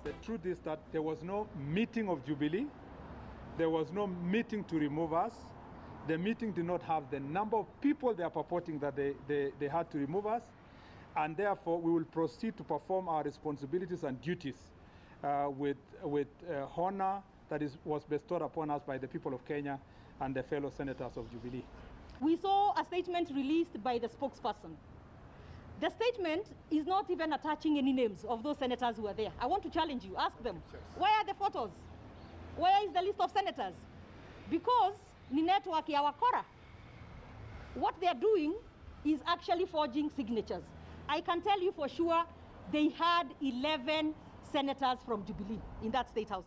The truth is that there was no meeting of Jubilee. There was no meeting to remove us. The meeting did not have the number of people they are purporting that they had to remove us. And therefore, we will proceed to perform our responsibilities and duties with honor that was bestowed upon us by the people of Kenya and the fellow senators of Jubilee. We saw a statement released by the spokesperson. The statement is not even attaching any names of those senators who were there. I want to challenge you. Ask them, where are the photos? Where is the list of senators? Because ni network ya wakora. What they are doing is actually forging signatures. I can tell you for sure they had 11 senators from Jubilee in that State House.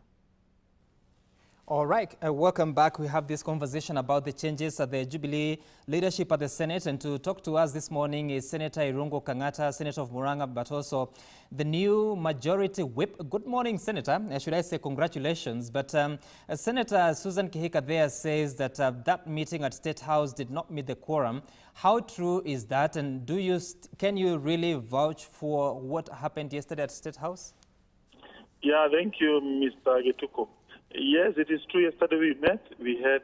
All right, welcome back. We have this conversation about the changes at the Jubilee leadership at the Senate, and to talk to us this morning is Senator Irungu Kang'ata, Senator of Murang'a, but also the new majority whip. Good morning, Senator. Should I say congratulations? But Senator Susan Kihika there says that that meeting at State House did not meet the quorum. How true is that, and can you really vouch for what happened yesterday at State House? Yeah, thank you, Mr. Getuko. Yes, it is true. Yesterday we met. We had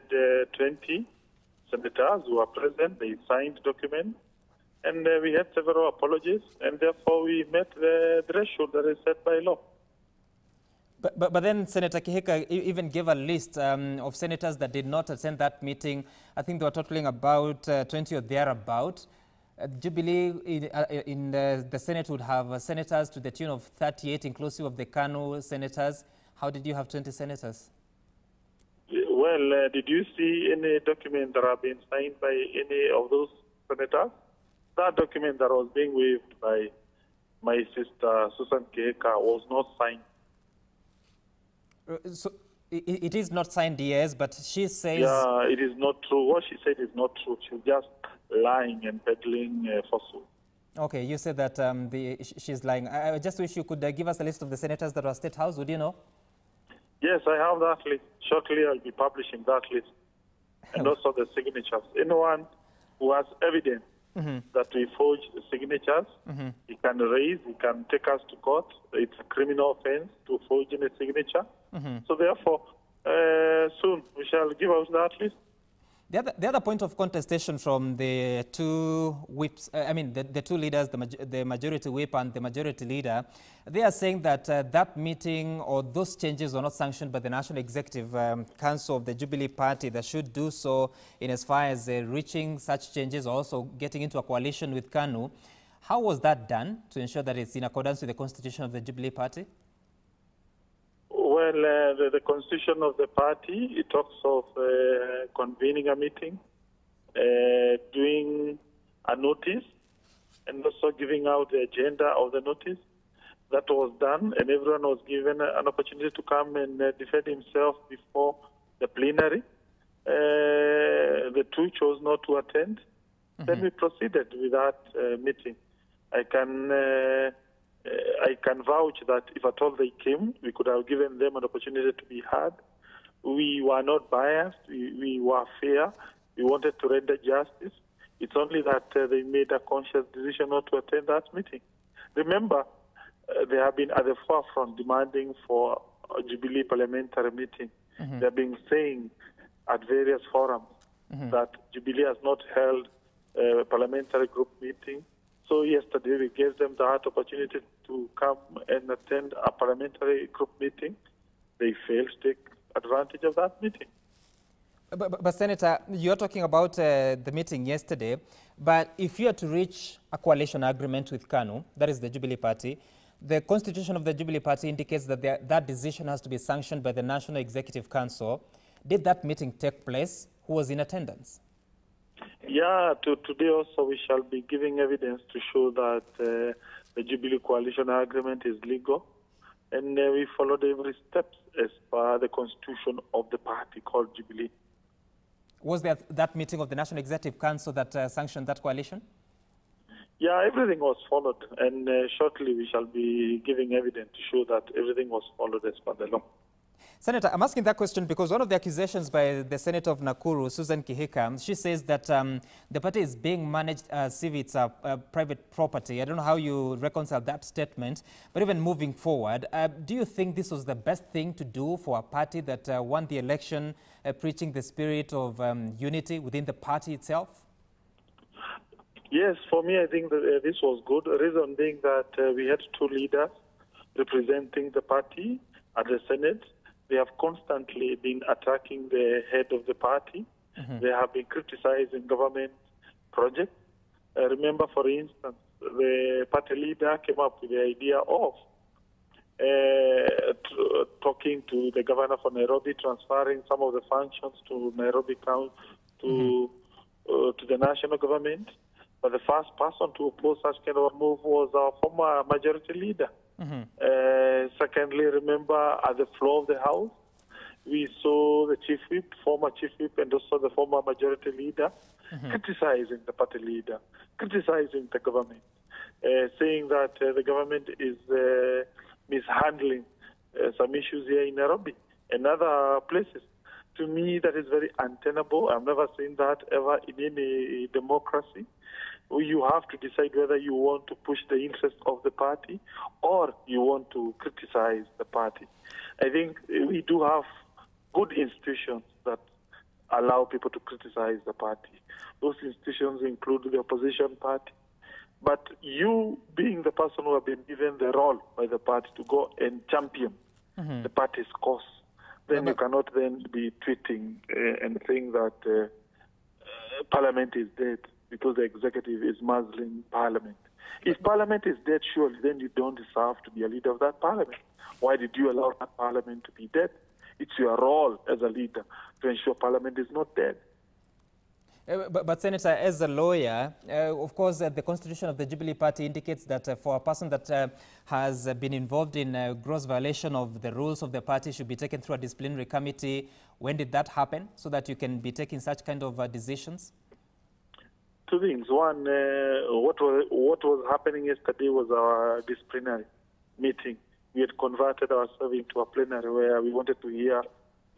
20 senators who were present. They signed documents, and we had several apologies, and therefore we met the threshold that is set by law. But then Senator Kihika even gave a list of senators that did not attend that meeting. I think they were totaling about 20 or thereabout. Jubilee in the Senate would have senators to the tune of 38, inclusive of the KANU senators. How did you have 20 senators? Well, did you see any document that have been signed by any of those senators? That document that was being waived by my sister Susan Kihika was not signed. So it is not signed, yes, but she says... Yeah, it is not true. What she said is not true. She's just lying and peddling falsehood. Okay, you said that she's lying. I just wish you could give us a list of the senators that were State House. Would you know? Yes, I have that list. Shortly, I'll be publishing that list. And also the signatures. Anyone who has evidence that we forged the signatures, he can raise, he can take us to court. It's a criminal offense to forge in a signature. So therefore, soon we shall give out that list. The other point of contestation from the two whips, the two leaders, the majority whip and the majority leader, they are saying that that meeting or those changes were not sanctioned by the National Executive Council of the Jubilee Party that should do so in as far as reaching such changes, also getting into a coalition with KANU. How was that done to ensure that it's in accordance with the constitution of the Jubilee Party? Well, the constitution of the party, it talks of convening a meeting, doing a notice, and also giving out the agenda of the notice. That was done, and everyone was given an opportunity to come and defend himself before the plenary. The two chose not to attend. Then we proceeded with that meeting. I can vouch that if at all they came, we could have given them an opportunity to be heard. We were not biased. We were fair. We wanted to render justice. It's only that they made a conscious decision not to attend that meeting. Remember, they have been at the forefront demanding for a Jubilee parliamentary meeting. They have been saying at various forums that Jubilee has not held a parliamentary group meeting. So yesterday we gave them that opportunity to come and attend a parliamentary group meeting. They failed to take advantage of that meeting. But Senator, you're talking about the meeting yesterday, but if you are to reach a coalition agreement with KANU, that is the Jubilee Party, the constitution of the Jubilee Party indicates that that decision has to be sanctioned by the National Executive Council. Did that meeting take place? Who was in attendance? Yeah, today also we shall be giving evidence to show that the Jubilee Coalition Agreement is legal, and we followed every step as per the constitution of the party called Jubilee. Was there that meeting of the National Executive Council that sanctioned that coalition? Yeah, everything was followed, and shortly we shall be giving evidence to show that everything was followed as per the law. Senator, I'm asking that question because one of the accusations by the Senator of Nakuru, Susan Kihika, she says that the party is being managed as if it's a private property. I don't know how you reconcile that statement, but even moving forward, do you think this was the best thing to do for a party that won the election, preaching the spirit of unity within the party itself? Yes, for me, I think that this was good. The reason being that we had two leaders representing the party at the Senate. They have constantly been attacking the head of the party. They have been criticizing government projects. Remember, for instance, the party leader came up with the idea of talking to the governor for Nairobi, transferring some of the functions to Nairobi County, to the national government. But the first person to oppose such kind of a move was our former majority leader. Secondly, remember, at the floor of the House, we saw the chief whip, former chief whip, and also the former majority leader criticizing the party leader, criticizing the government, saying that the government is mishandling some issues here in Nairobi and other places. To me, that is very untenable. I've never seen that ever in any democracy. You have to decide whether you want to push the interests of the party or you want to criticize the party. I think we do have good institutions that allow people to criticize the party. Those institutions include the opposition party. But you, being the person who have been given the role by the party to go and champion the party's cause, then you cannot then be tweeting and saying that Parliament is dead, because the executive is muzzling Parliament. If Parliament is dead, surely then you don't deserve to be a leader of that Parliament. Why did you allow that Parliament to be dead? It's your role as a leader to ensure Parliament is not dead. But Senator, as a lawyer, of course, the constitution of the Jubilee Party indicates that for a person that has been involved in a gross violation of the rules of the party should be taken through a disciplinary committee. When did that happen so that you can be taking such kind of decisions? Two things. One, what was happening yesterday was our disciplinary meeting. We had converted ourselves into a plenary where we wanted to hear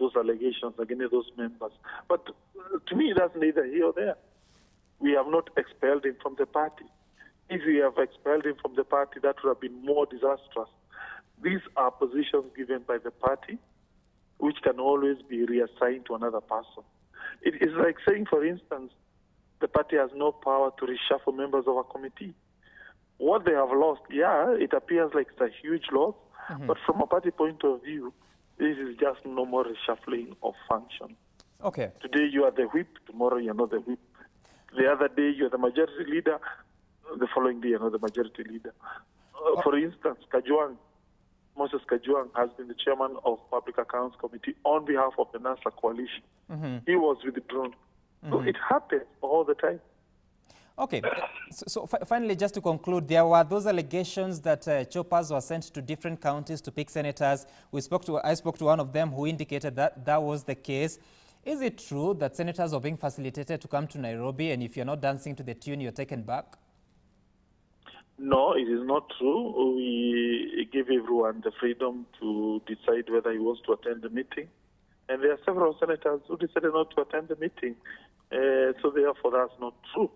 those allegations against those members. But to me, that's neither here or there. We have not expelled him from the party. If we have expelled him from the party, that would have been more disastrous. These are positions given by the party, which can always be reassigned to another person. It is like saying, for instance, the party has no power to reshuffle members of a committee. What they have lost, it appears like it's a huge loss, but from a party point of view, this is just no more reshuffling of function. Okay. Today you are the whip, tomorrow you're not the whip. The other day you're the majority leader, the following day you're not the majority leader. For instance, Moses Kajwang has been the chairman of Public Accounts Committee on behalf of the NASA coalition. He was withdrawn. So it happens all the time. Okay, so finally, just to conclude, there were those allegations that choppers were sent to different counties to pick senators. I spoke to one of them who indicated that that was the case. Is it true that senators are being facilitated to come to Nairobi, and if you're not dancing to the tune, you're taken back? No, it is not true. We give everyone the freedom to decide whether he wants to attend the meeting. And there are several senators who decided not to attend the meeting. So therefore, that's not true.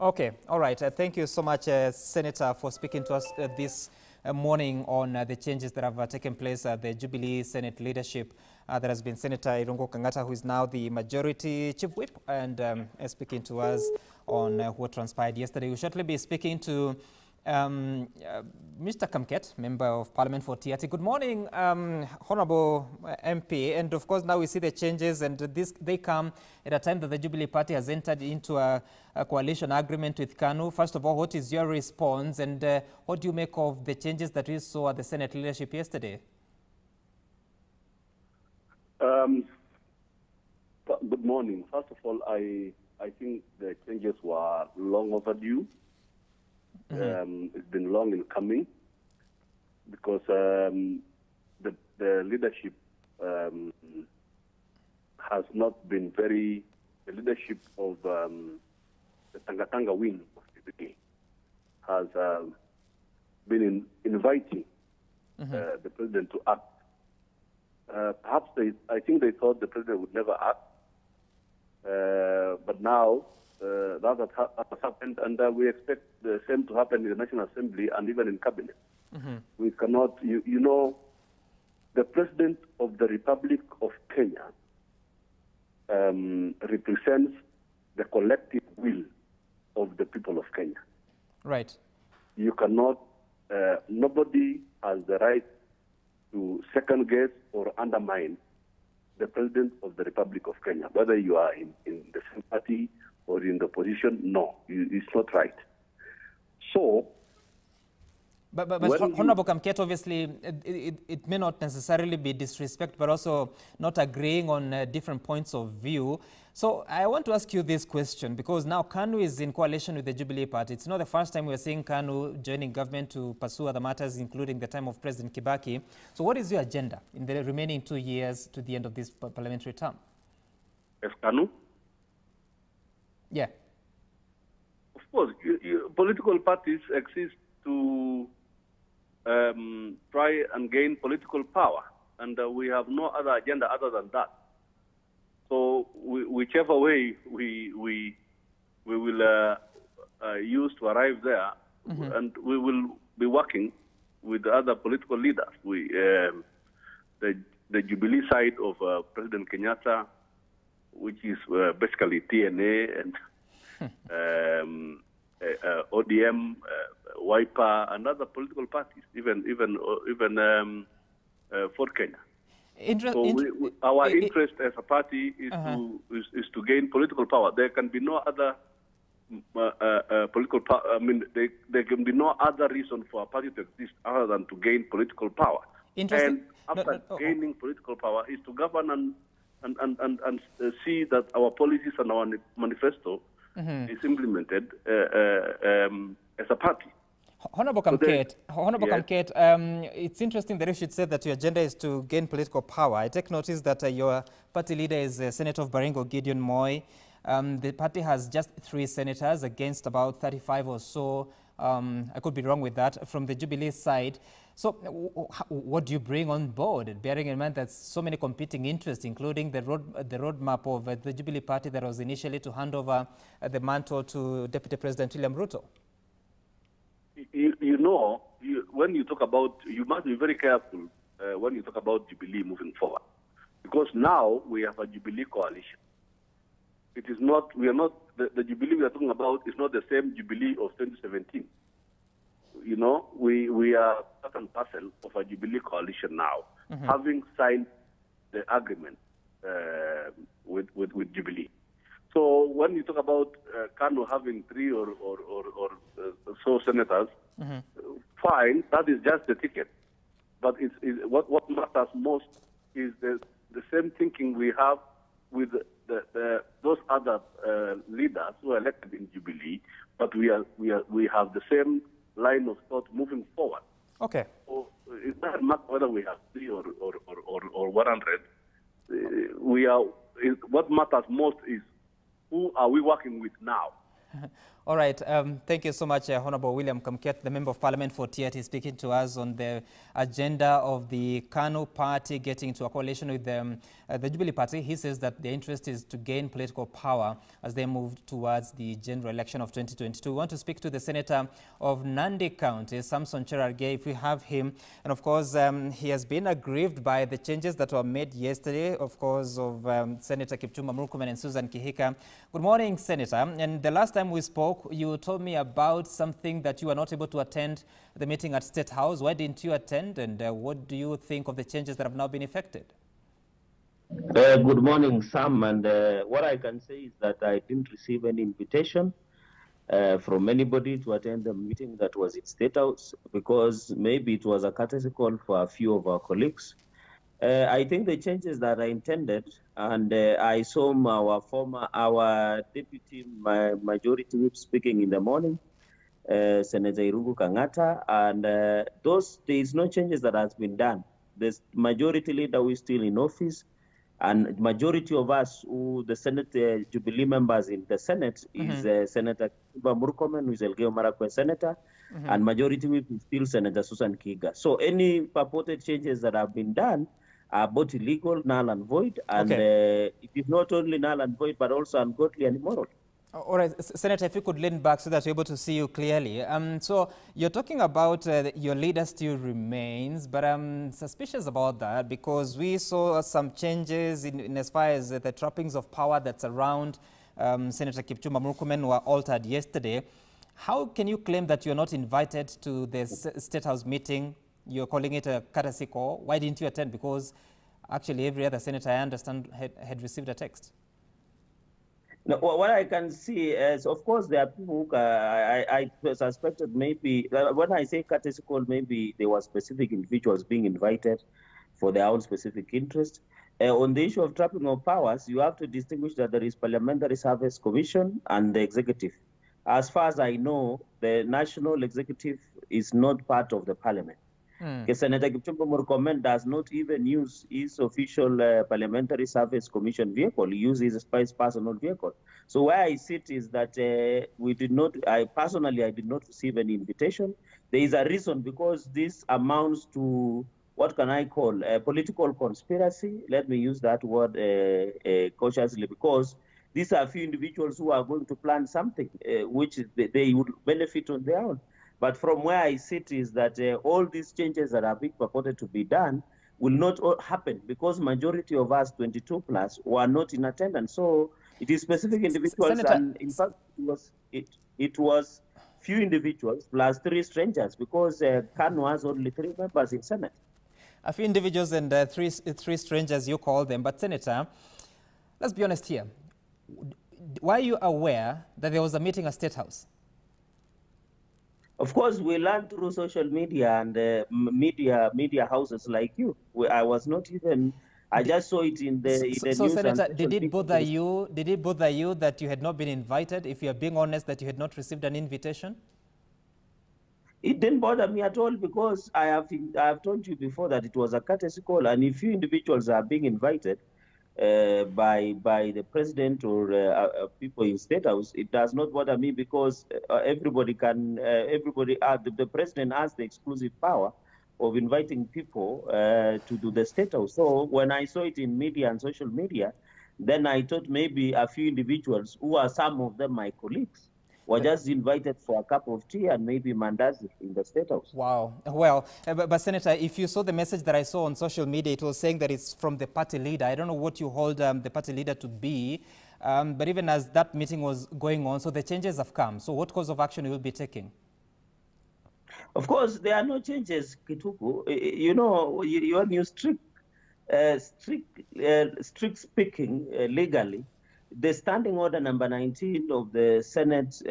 Okay, all right. Thank you so much, Senator, for speaking to us this morning on the changes that have taken place at the Jubilee Senate leadership. There has been Senator Irungo Kangata, who is now the majority chief whip, and speaking to us on what transpired yesterday. We'll shortly be speaking to Mr. Kamket, Member of Parliament for Tiati. Good morning, Honorable MP. And of course, now we see the changes, and they come at a time that the Jubilee Party has entered into a coalition agreement with KANU. First of all, what is your response, and what do you make of the changes that we saw at the Senate leadership yesterday? Good morning. First of all, I think the changes were long overdue. It's been long in coming because the leadership has not been very, the leadership of the Tanga wing of Jubilee has been inviting the president to act perhaps I think they thought the president would never act. But now that has happened, and we expect the same to happen in the National Assembly and even in cabinet. We cannot, you know, the President of the Republic of Kenya represents the collective will of the people of Kenya. Right. You cannot, nobody has the right to second guess or undermine the President of the Republic of Kenya, whether you are in the same party or in the opposition. No, it's not right. So, but Honorable Kamket, obviously, it may not necessarily be disrespect, but also not agreeing on different points of view. So I want to ask you this question, because now KANU is in coalition with the Jubilee Party. It's not the first time we're seeing KANU joining government to pursue other matters, including the time of President Kibaki. So what is your agenda in the remaining 2 years to the end of this parliamentary term? As KANU? Yeah. Of course, political parties exist to try and gain political power, and we have no other agenda other than that. So whichever way we will use to arrive there, and we will be working with the other political leaders. The Jubilee side of President Kenyatta, which is basically TNA and ODM, Wiper, and other political parties, even for Kenya. Our interest as a party is to gain political power. There can be no other political power. I mean, there can be no other reason for a party to exist other than to gain political power. And after gaining political power is to govern and see that our policies and our manifesto is implemented as a party. Honorable Kamket, it's interesting that you should say that your agenda is to gain political power. I take notice that your party leader is Senator of Baringo, Gideon Moi. The party has just 3 senators against about 35 or so. I could be wrong with that, from the Jubilee side. So what do you bring on board, bearing in mind that so many competing interests, including the roadmap of the Jubilee Party that was initially to hand over the mantle to Deputy President William Ruto? You know, when you talk about, you must be very careful when you talk about Jubilee moving forward, because now we have a Jubilee coalition. It is not, we are not, the Jubilee we are talking about is not the same Jubilee of 2017. You know, we are part and parcel of a Jubilee coalition now, having signed the agreement with Jubilee. So when you talk about KANU having 3 or so senators, fine, that is just the ticket. But what matters most is the same thinking we have with those other leaders who are elected in Jubilee, but we have the same line of thought moving forward. Okay. So it doesn't matter whether we have 3 or 100. What matters most is who are we working with now. All right. Thank you so much, Honorable William Kamket, the Member of Parliament for TRT, speaking to us on the agenda of the KANU party getting into a coalition with the Jubilee Party. He says that their interest is to gain political power as they move towards the general election of 2022. We want to speak to the Senator of Nandi County, Samson Cherargei, if we have him. And of course, he has been aggrieved by the changes that were made yesterday, of course, of Senator Kipchumba Murkomen and Susan Kihika. Good morning, Senator. And the last time we spoke, you told me about something that you were not able to attend the meeting at State House. Why didn't you attend, and what do you think of the changes that have now been effected? Good morning, Sam. And what I can say is that I didn't receive any invitation from anybody to attend the meeting that was at State House, because maybe it was a courtesy call for a few of our colleagues. I think the changes that I intended, and I saw our deputy majority whip speaking in the morning, Senator Irungu Kangata, and there is no changes that has been done. The majority leader who is still in office, and majority of us, the Senate Jubilee members in the Senate, is Senator Kipchumba Murkomen, who is Elgeyo Marakwet Senator, and majority whip is still Senator Susan Kihiga. So any purported changes that have been done are both illegal, null and void, and it is not only null and void, but also ungodly and immoral. All right, Senator, if you could lean back so that we're able to see you clearly. So you're talking about your leader still remains, but I'm suspicious about that because we saw some changes in as far as the trappings of power that's around Senator Kipchumba Murkomen were altered yesterday. How can you claim that you're not invited to the State House meeting? You're calling it a courtesy call. Why didn't you attend? Because actually every other senator, I understand, had received a text. No, what I can see is, of course, there are people who I suspected maybe, when I say courtesy call, maybe there were specific individuals being invited for their own specific interest. On the issue of trapping of powers, you have to distinguish that there is Parliamentary Service Commission and the executive. As far as I know, the national executive is not part of the parliament. Senator Kipchumba Murkomen does not even use his official Parliamentary Service Commission vehicle. He uses his personal vehicle. So where I sit is that we did not, I did not receive any invitation. There is a reason, because this amounts to, what can I call, a political conspiracy. Let me use that word cautiously, because these are a few individuals who are going to plan something which they would benefit on their own. But from where I sit is that all these changes that are being purported to be done will not happen because majority of us, 22 plus, were not in attendance. So it is specific individuals, Senator, and in fact, it was few individuals plus 3 strangers, because KANU has only 3 members in Senate. A few individuals and three strangers, you call them. But Senator, let's be honest here. Were you aware that there was a meeting at State House? Of course, we learned through social media and media houses like you. I was not even, I just saw it in the news. So, Senator, did it bother you? Did it bother you that you had not been invited? If you are being honest, that you had not received an invitation? It didn't bother me at all, because I have told you before that it was a courtesy call, and if you individuals are being invited by the president or people in State House, it does not bother me, because the president has the exclusive power of inviting people to do the State House. So when I saw it in media and social media, then I thought maybe a few individuals, who are some of them my colleagues, were just invited for a cup of tea and maybe mandazi in the State House. Wow. Well, but Senator, if you saw the message that I saw on social media, it was saying that it's from the party leader. I don't know what you hold the party leader to be, but even as that meeting was going on, so the changes have come. So what course of action you will be taking? Of course, there are no changes, Kituku. You know, when you strict speaking legally, the standing order number 19 of the Senate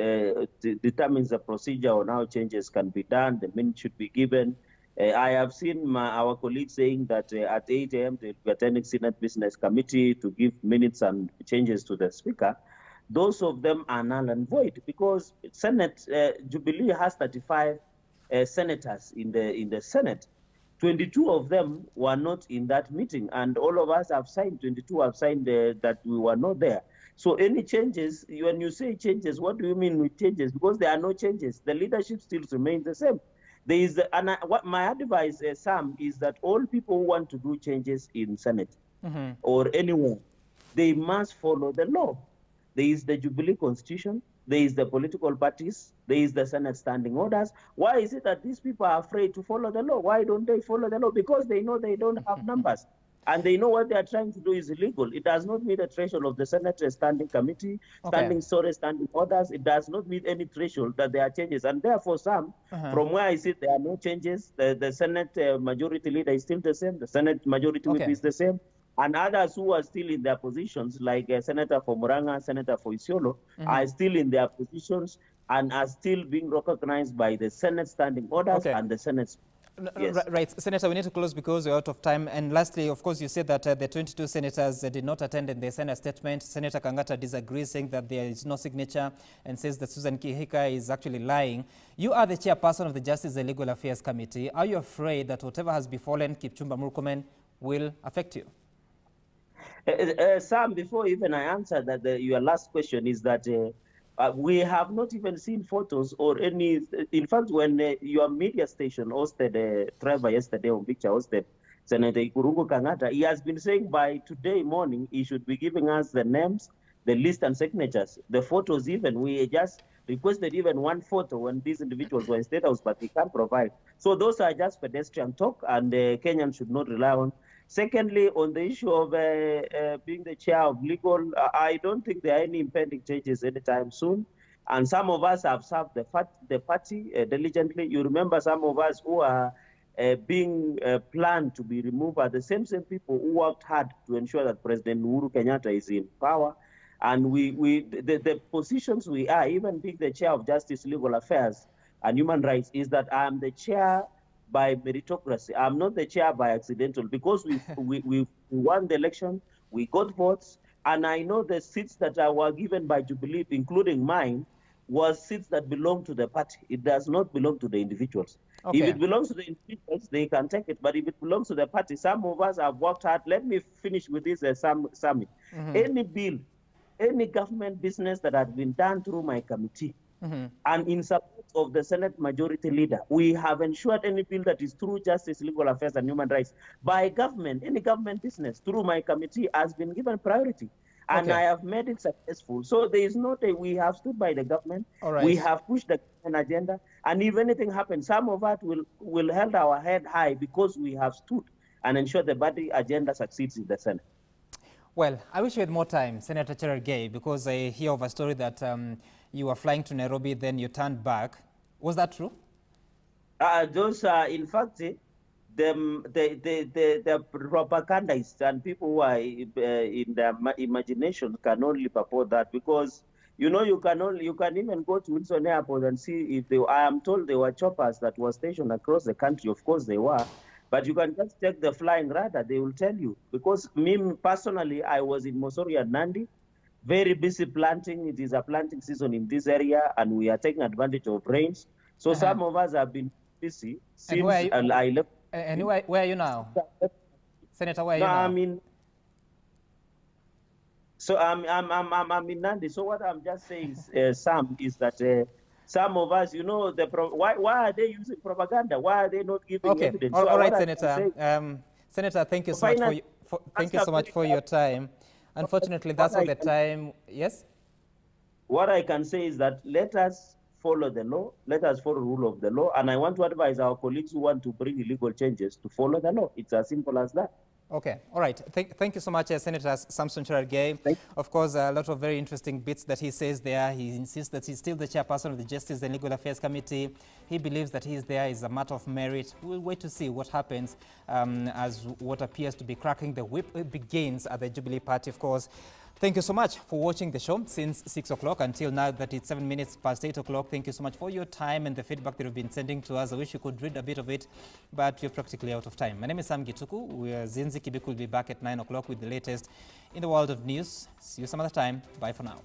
determines the procedure on how changes can be done. The minutes should be given. I have seen our colleagues saying that at 8 a.m. they'll be attending Senate Business Committee to give minutes and changes to the Speaker. Those of them are null and void, because Senate Jubilee has 35 senators in the Senate. 22 of them were not in that meeting, and all of us have signed, 22 have signed that we were not there. So any changes, when you say changes, what do you mean with changes? Because there are no changes. The leadership still remains the same. There is, what my advice, Sam, is that all people who want to do changes in Senate or anywhere, they must follow the law. There is the Jubilee Constitution. There is the political parties. There is the Senate standing orders. Why is it that these people are afraid to follow the law? Why don't they follow the law? Because they know they don't have numbers. And they know what they are trying to do is illegal. It does not meet the threshold of the Senate Standing Committee, standing orders. It does not meet any threshold that there are changes. And therefore, Sam, from where I sit, there are no changes. The Senate majority leader is still the same. The Senate majority whip is the same. And others who are still in their positions, like Senator for Muranga, Senator for Isiolo, are still in their positions and are still being recognized by the Senate standing orders and the Senate. Yes. Right. Senator, we need to close because we're out of time. And lastly, of course, you said that the 22 senators did not attend and they sent a statement. Senator Kangata disagrees, saying that there is no signature and says that Susan Kihika is actually lying. You are the chairperson of the Justice and Legal Affairs Committee. Are you afraid that whatever has befallen Kipchumba Murkomen will affect you? Sam, before even I answer that, your last question is that we have not even seen photos or any. In fact, when your media station hosted Trevor yesterday on Picture hosted Senator Irungo Kangata, he has been saying by today morning he should be giving us the names, the list and signatures, the photos even. We just requested even one photo when these individuals were in State House, but he can't provide. So those are just pedestrian talk, and Kenyans should not rely on. Secondly, on the issue of being the chair of legal, I don't think there are any impending changes anytime soon. And some of us have served the party diligently. You remember some of us who are being planned to be removed are the same people who worked hard to ensure that President Uhuru Kenyatta is in power. And the positions we are, even being the chair of Justice, Legal Affairs, and Human Rights, is that I'm the chair by meritocracy. I'm not the chair by accidental, because we won the election, we got votes, and I know the seats that were given by Jubilee, including mine, was seats that belong to the party. It does not belong to the individuals. Okay. If it belongs to the individuals, they can take it. But if it belongs to the party, some of us have worked hard. Let me finish with this, Sammy. Any bill, any government business that has been done through my committee, and in support of the Senate Majority Leader, we have ensured any bill that is through Justice, Legal Affairs, and Human Rights by government, any government business through my committee has been given priority. And I have made it successful. So there is not we have stood by the government. We have pushed the government agenda. And if anything happens, some of us will hold our head high because we have stood and ensured the party agenda succeeds in the Senate. Well, I wish you had more time, Senator Cherargei, because I hear of a story that you were flying to Nairobi, then you turned back. Was that true? Those are, in fact, the propagandists and people who are in their imagination can only purport that, because you can even go to Wilson Airport and see if I am told there were choppers that were stationed across the country. Of course they were, but you can just check the flying radar. They will tell you, because me personally, I was in Mosori and Nandi, very busy planting. It is a planting season in this area, and we are taking advantage of rains. So some of us have been busy since I left. And where are you now? Senator, where are you now? I mean, so I'm in Nandi. So what I'm just saying, Sam, is that some of us, why are they using propaganda? Why are they not giving evidence? All right, Senator. Senator, thank you so much for your time. Unfortunately, that's all the time. Yes? What I can say is that let us follow the law. Let us follow the rule of the law. And I want to advise our colleagues who want to bring illegal changes to follow the law. It's as simple as that. Okay. All right. Thank you so much, Senator Samson Cherargei. Of course, a lot of very interesting bits that he says there. He insists that he's still the chairperson of the Justice and Legal Affairs Committee. He believes that he's there is a matter of merit. We'll wait to see what happens as what appears to be cracking the whip begins at the Jubilee Party, of course. Thank you so much for watching the show since 6 o'clock until now that it's 7 minutes past 8 o'clock. Thank you so much for your time and the feedback that you've been sending to us. I wish you could read a bit of it, but we're practically out of time. My name is Sam Gituku. Zinzi Kibik will be back at 9 o'clock with the latest in the world of news. See you some other time. Bye for now.